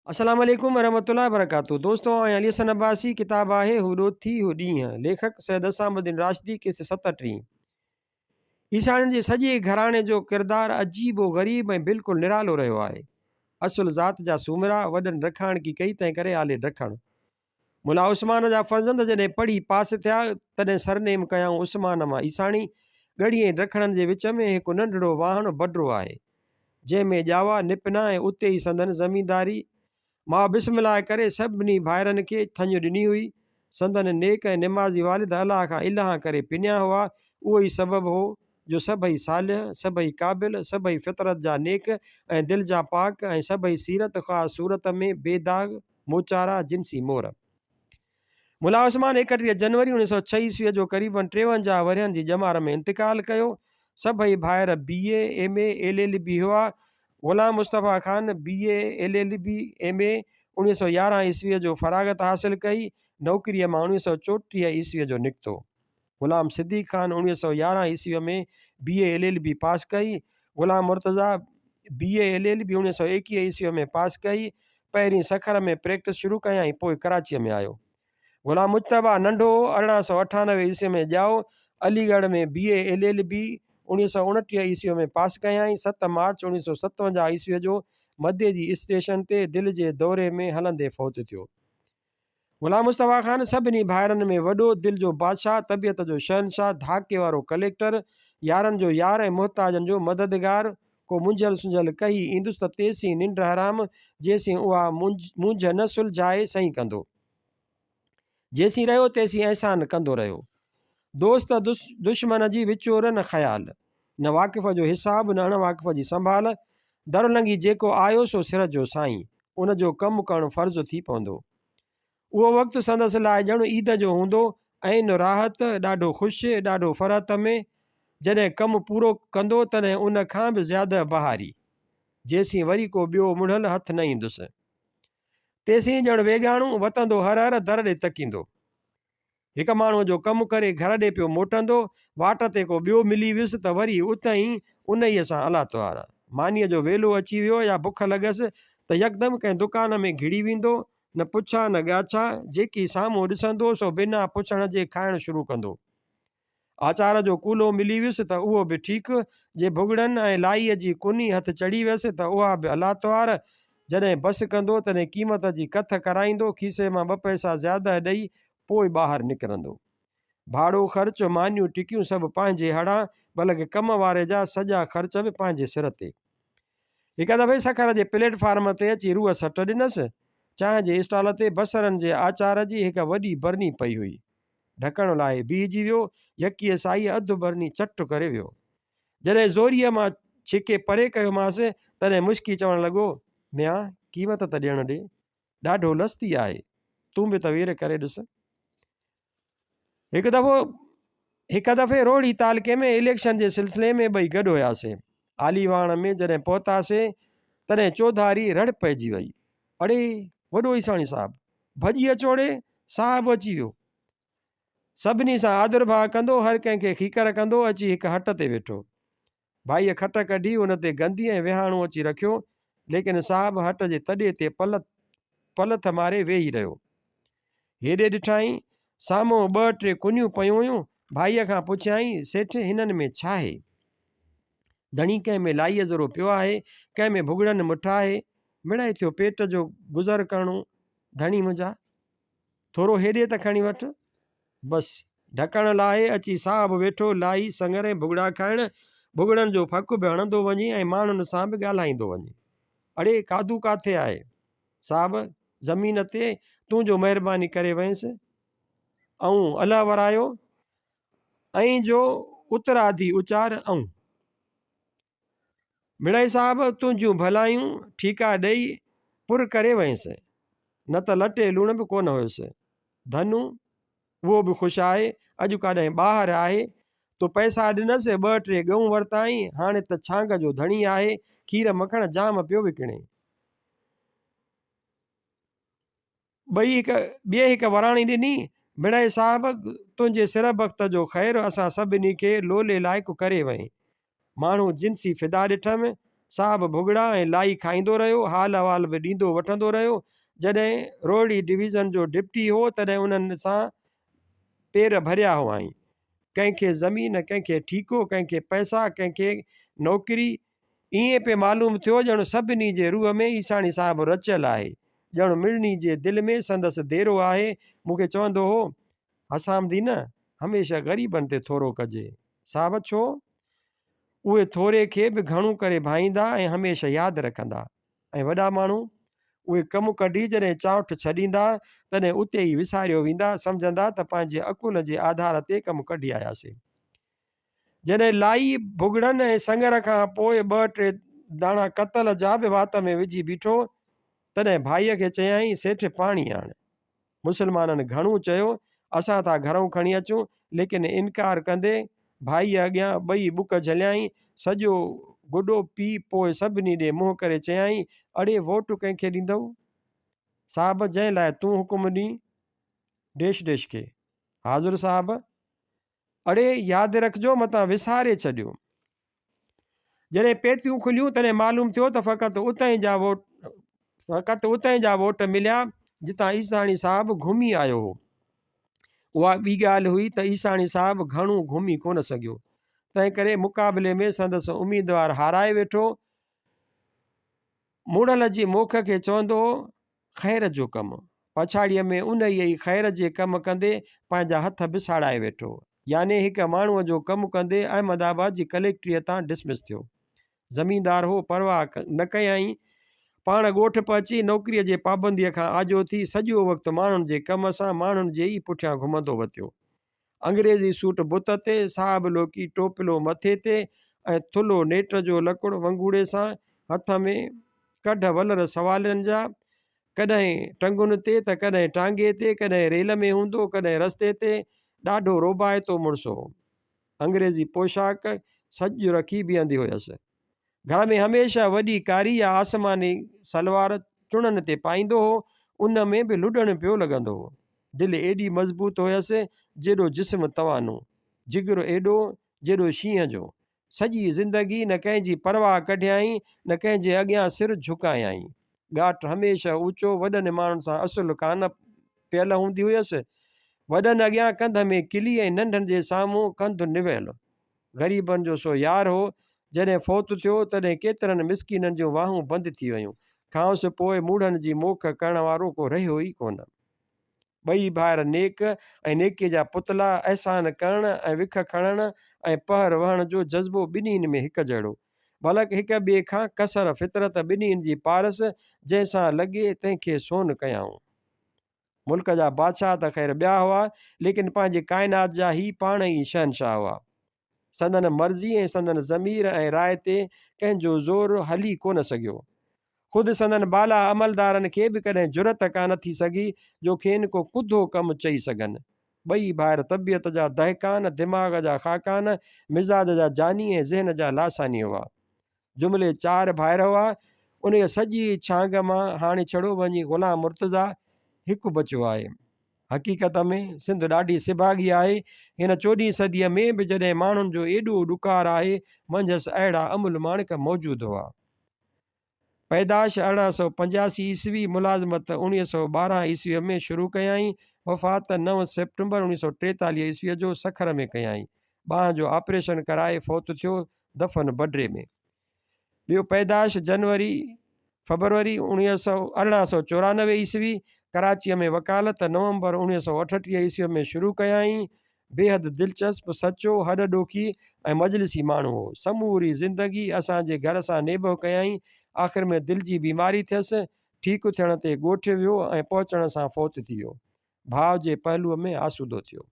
अस्सलाम वालेकुम वरहमतुल्लाहि वबरकातुहू। दोस्तों अली हसन अब्बासी किताब आहे हुडो थी हो ॾींहं। लेखक सैयद असामुद्दीन राशिदी किस 37। ईसाइनि जे सॼे घराणे जो किरदारु अजीबो ग़रीब ऐं बिल्कुलु निरालो रहियो आहे। असुल ज़ात जा सूमरा वॾनि रखाण की कई तंहिं करे आले ढखण। मुला उस्मान जा फर्ज़ंद जॾहिं पढ़ी पास थिया तॾहिं सरनेम कयाऊं उस्मान मां ईसाणी। गढ़ी ऐं ढखणनि जे विच में हिकु नंढड़ो वाहण बडरो आहे जंहिंमें ॼावा निपना ऐं उते ई संदन ज़मींदारी। मां बिस्मिल्लाह करे सभिनी भाइरनि खे थञ ॾिनी हुई। संदन नेक ऐं निमाज़ी वालिद अलाह खां इलाह करे पिनिया हुआ। उहो ई सबबु हो जो सभई सालिह, सभई क़ाबिल, सभई फितरत जा नेक ऐं दिलि जा पाक ऐं सभई सीरत ख़्वाह सूरत में बेदाग मोचारा जिनसी मोर। मुला उस्मान 31 जनवरी 1906 ईस्वीअ जो क़रीबन 53 वरियनि जी ॼमार में इंतकाल कयो। सभई भाइर BA MA LLB हुआ। ग़ुलाम Mustafa Khan BA LLB MA 1911 ईस्वीअ जो फ़राग़त हासिल कई। नौकरीअ मां 1934 ईस्वीअ जो निकितो। ग़ुलाम सिद्दीक़ ख़ान 1911 ईस्वीअ में BA LLB पास कई। ग़ुलाम मुर्तज़ा BA LLB 1921 ईस्वीअ में पास कई। पहिरीं सखर में प्रैक्टिस शुरू कयाई, पोइ कराचीअ में आयो। ग़ुलाम मुज्तबा नंढो 1898 ईस्वी में ॼाओ। अलीगढ़ में BA LLB 1929 ईस्वीअ में पास कयाई। 7 मार्च 1957 ईस्वीअ जो मध्य जी स्टेशन ते दिलि जे दौरे में हलंदे फ़ौत थियो। ग़ुलाम मुस्तफ़ा ख़ान सभिनी भाइरनि में वॾो, दिलि जो बादशाह, तबियत जो शहनशाह, धाके वारो कलेक्टर, यारनि जो यार ऐं मुहताजनि जो मददगार। को मुंझल सुंझल कही ईंदुसि त तेसीं निंड हराम, जेसीं उहा मुंझ न सुलझाए सही कंदो। जेसीं रहियो तेसीं अहसान कंदो रहियो। दोस्त दुश्मन जी विचोर न ख़्याल, न वाक़िफ़ जो हिसाब न अणवाक़िफ़ जी संभाल। दर लंघी जेको आयो सो सिर जो साईं, उन जो कमु करणु फ़र्ज़ु थी पवंदो। उहो वक़्तु संदसि लाइ ॼणु ईद जो हूंदो। ऐं राहत ॾाढो ख़ुशि ॾाढो फ़रहत में। जॾहिं कमु पूरो कंदो तॾहिं उन खां बि ज़्यादा बहारी, जेसीं वरी को ॿियो मुढ़ल हथु न ईंदुसि। तेसीं ॼणु वेगाणू वतंदो हर हर दर ॾे तकींदो। हिकु माण्हूअ जो कमु करे घर ॾे पियो मोटंदो, वाट ते को ॿियो मिली वियुसि त वरी उतां ई उन ई सां अला त्वार। मानीअ जो वेलो अची वियो या बुख लॻसि त यकदमि कंहिं दुकान में घिड़ी वेंदो। न पुछा न ॻाछा, जेकी साम्हूं ॾिसंदो सो बिना पुछण जे खाइणु शुरू कंदो। आचार जो कूलो मिली वियुसि त उहो बि ठीकु, जे भुॻड़नि ऐं लाईअ जी कुनी हथु चढ़ी वियसि त उहा बि अला त्वार। जॾहिं बसि कंदो तॾहिं क़ीमत जी कथ कराईंदो, खीसे मां 2 पैसा ज़्यादा ॾेई पोइ ॿाहिरि निकिरंदो। भाड़ो ख़र्च मानियूं टिकियूं सभु पंहिंजे हड़ां, बल्कि कम वारे जा सॼा ख़र्च बि पंहिंजे सिर ते। हिकु दफ़े सखर जे प्लेटफार्म ते अची रूह सट ॾिनसि। चांहि जे स्टॉल ते बसरनि जे आचार जी हिकु वॾी बरनी पई हुई। ढकण लाइ बीहजी वियो। यकीअ साईं अधु बरनी चट करे वियो। जॾहिं ज़ोरीअ मां छिके परे कयोमांसि तॾहिं मुश्की चवणु लॻो, मियां क़ीमत त ॾियणु ॾे, ॾाढो लस्ती आहे, तूं बि त वेर करे ॾिस। हिकु दफ़े रोड़ी तालके में इलेक्शन जे सिलसिले में ॿई गॾु हुयासीं। आलीवाण में जॾहिं पहुतासीं तॾहिं चौधारी रड़ पइजी वई। अड़े वॾो ईसाणी साहिबु, भॼी अचोड़े, साहिबु अची वियो। सभिनी सां आदर भाव कंदो, हर कंहिंखे खीकर कंदो, अची हिकु हट ते वेठो। भाईअ खट कढी उन ते गंदी ऐं विहाणो अची रखियो, लेकिन साहिबु हट जे तॾे ते पलथ मारे वेही रहियो। हेॾे ॾिठाई साम्हूं 2-3 कुनियूं पयूं हुयूं। भाईअ खां पुछियाईं, सेठ हिननि में छा आहे? धणी कंहिं में लाईअ ज़रो पियो आहे, कंहिं में भुॻड़नि मुठा आहे। मिड़ाई थियो पेट जो गुज़र करणो धणी मुंहिंजा, थोरो हेॾे त खणी वठि। बसि ढकण लाहे अची साहिबु वेठो लाई संगरे भुॻड़ा खाइण। भुॻड़नि जो फकु बि हणंदो वञे ऐं माण्हुनि सां बि ॻाल्हाईंदो वञे। अड़े कादू काथे आहे? साहिबु ज़मीन ते, तूं जो महिरबानी करे वयसि ऐं अला वरायो ऐं जो उतराधी उचार ऐं। मिड़ई साहिबु तुंहिंजियूं भलायूं ठीका ॾेई पुर करे वयसि, न त लटे लूण बि कोन हुयुसि। धनु उहो बि ख़ुशि आहे, अॼु काॾहें ॿाहिरि आहे। तो पैसा ॾिनसि, 2-3 गऊं वरिताई। हाणे त छांग जो धणी आहे, खीर मखण जाम पियो विकिणे। ॿिए हिकु वराणी ॾिनी। मिड़ई साहिबु तुंहिंजे सिर बख़्त जो ख़ैरु, असां सभिनी खे लोले लाइक़ु करे वई। माण्हू जिनसी फिदा ॾिठमि, साहब भुॻड़ा ऐं लाई खाईंदो रहियो, हाल अहवाल बि ॾींदो वठंदो रहियो। जॾहिं रोहिड़ी डिवीज़न जो डिप्टी हो तॾहिं उन्हनि सां पेर भरिया हुआईं। कंहिंखे ज़मीन, कंहिंखे ठीको, कंहिंखे पैसा, कंहिंखे नौकिरी। ईअं पिए मालूम थियो ॼण सभिनी जे रूह में ईसाणी साहिबु रचियलु आहे, ॼण मिड़नी जे दिलि में संदसि देरो आहे। मूंखे चवंदो हो, हसामदी न, हमेशह ग़रीबनि ते थोरो कजे। साहिब छो? उहे थोरे खे बि घणो करे भाईंदा ऐं हमेशह यादि रखंदा। ऐं वॾा माण्हू उहे कमु कढी जॾहिं चाउठ छॾींदा तॾहिं उते ई विसारियो वेंदा, सम्झंदा त पंहिंजे अकुल जे आधार ते कमु कढी आयासीं। जॾहिं लाई भुॻड़नि ऐं संगर खां पोइ 2-3 दाणा कतल जा बि वात में विझी बीठो, तॾहिं भाईअ खे चयाईं, सेठ पाणी आण। मुस्लमाननि घणो चयो, असां था घरों खणी अचूं, लेकिन इनकार कंदे भाईअ अॻियां ॿई बुक झलियाईं। सॼो गुॾो पी पोइ सभिनी ॾे मुंहुं करे चयाईं, अड़े वोट कंहिंखे ॾींदव? साहिब जंहिं लाइ तूं हुकुम ॾीं। डेश डेश खे, हाज़ुर साहिब। अड़े यादि रखिजो, मतां विसारे छॾियो। जॾहिं पेतियूं खुलियूं तॾहिं मालूम थियो त फ़क़ति उतां जा वोट मिलिया जितां ईसाणी साहिबु घुमी आयो हो। उहा ॿी ॻाल्हि हुई त ईसाणी साहिबु घणो घुमी कोन सघियो, तंहिं करे मुक़ाबले में संदसि उम्मीदवार हाराए वेठो। मुड़ल जी मोख खे चवंदो हो, ख़ैर जो कमु। पछाड़ीअ में उन ई ख़ैर जे कमु कंदे पंहिंजा हथ बिसाड़ाए वेठो। याने हिकु माण्हूअ जो कमु कंदे अहमदाबाद जी कलेक्ट्रीअ तां डिसमिस थियो। ज़मींदार हो, परवाह न कयईं। पाण ॻोठ पहुची नौकिरीअ जे पाबंदीअ खां आजो थी सॼो वक़्तु माण्हुनि जे कम सां माण्हुनि जे ई पुठियां घुमंदो वतियो। अंग्रेज़ी सूट बुत ते, साहब लोकी टोपलो मथे ते ऐं थुलो नेट जो लकुड़ वंगूड़े सां, हथ में कढ वलर सवालनि जा, कॾहिं टंगुनि ते त कॾहिं टांगे ते, कॾहिं रेल में हूंदो, कॾहिं रस्ते ते। ॾाढो रोबाइतो मुड़ुसु हो। अंग्रेज़ी पोशाक सॼु रखी बीहंदी हुयसि। घर में हमेशह वॾी कारी या आसमानी सलवार चुणनि ते पाईंदो हो। उन में बि लुॾणु पियो लॻंदो हो। दिलि एॾी मज़बूत हुयसि जेॾो जिस्म तवानो, जिगर एॾो जेॾो शींहं जो। सॼी ज़िंदगी न कंहिंजी परवाह कढियाई, न कंहिंजे अॻियां सिर झुकायाई। ॻाठ हमेशह ऊचो, वॾनि माण्हुनि सां असुलु कान पियल हूंदी हुयसि। वॾनि अॻियां कंध में किली ऐं नंढनि जे साम्हूं कंधु निवेल। ग़रीबनि जो सो यार हो। जॾहिं फ़ौत थियो तॾहिं केतिरनि मिसकीननि जूं वाहूं बंदि थी वियूं। खांसि पोइ मूढ़नि जी मोख करण वारो को रहियो ई कोन। ॿई भाइर नेक ऐं नेकीअ जा पुतला, अहसान करण ऐं विख खणण ऐं पहर वहण जो जज़्बो ॿिन्हिनि में हिकु जहिड़ो। बलक हिक ॿिए खां कसर फितरत ॿिन्हिनि जी पारस, जंहिंसां लॻे तंहिंखे सोन कयाऊं। मुल्क जा बादशाह त ख़ैर ॿिया हुआ, लेकिन पंहिंजे काइनात जा ही पाण ई शहनशाह हुआ। संदन मर्ज़ी ऐं संदन ज़मीर ऐं राय ते कंहिंजो ज़ोर हली कोन सघियो। ख़ुदि संदन बाला अमलदारनि खे बि कॾहिं जुरत कान थी सघी जो खेनि को कुधो कमु चई सघनि। ॿई भाइर तबियत जा दहकान, दिमाग़ जा ख़ाकान, मिज़ाज जा जानी ऐं ज़हन जा लासानी हुआ। जुमिले 4 भाइर हुआ। उन सॼी छांग मां हाणे छड़ो वञी ग़ुलाम मुर्तज़ा हिकु बचियो आहे। हक़ीक़त में सिंध ॾाढी सिभागी आहे। हिन 14हीं सदीअ में बि जॾहिं माण्हुनि जो एॾो ॾुकारु आहे, मंझसि अहिड़ा अमुल माणिक मौजूदु हुआ। पैदाश 1885 ईस्वी, मुलाज़मत 1912 ईस्वीअ में शुरू कयाई। वफ़ात 9 सेप्टेम्बर 1943 ईस्वीअ जो सखर में कयाई। बांह जो ऑपरेशन कराए फ़ौत थियो, दफ़न बडरे में। ॿियो पैदाश फरवरी 1894 ईस्वी, कराचीअ में वकालत नवंबर 1938 ईस्वीअ में शुरू कयाई। बेहद दिलचस्प, सचो, हॾ ॾोखी ऐं मजलिसी माण्हू हो। समूरी ज़िंदगी असांजे घर सां नेबो कयाई। आख़िर में दिलि जी बीमारी थियसि। ठीकु थियण ते ॻोठु वियो ऐं पहुचण सां फ़ौत थी वियो। भाउ जे पहलूअ में आसूदो थियो।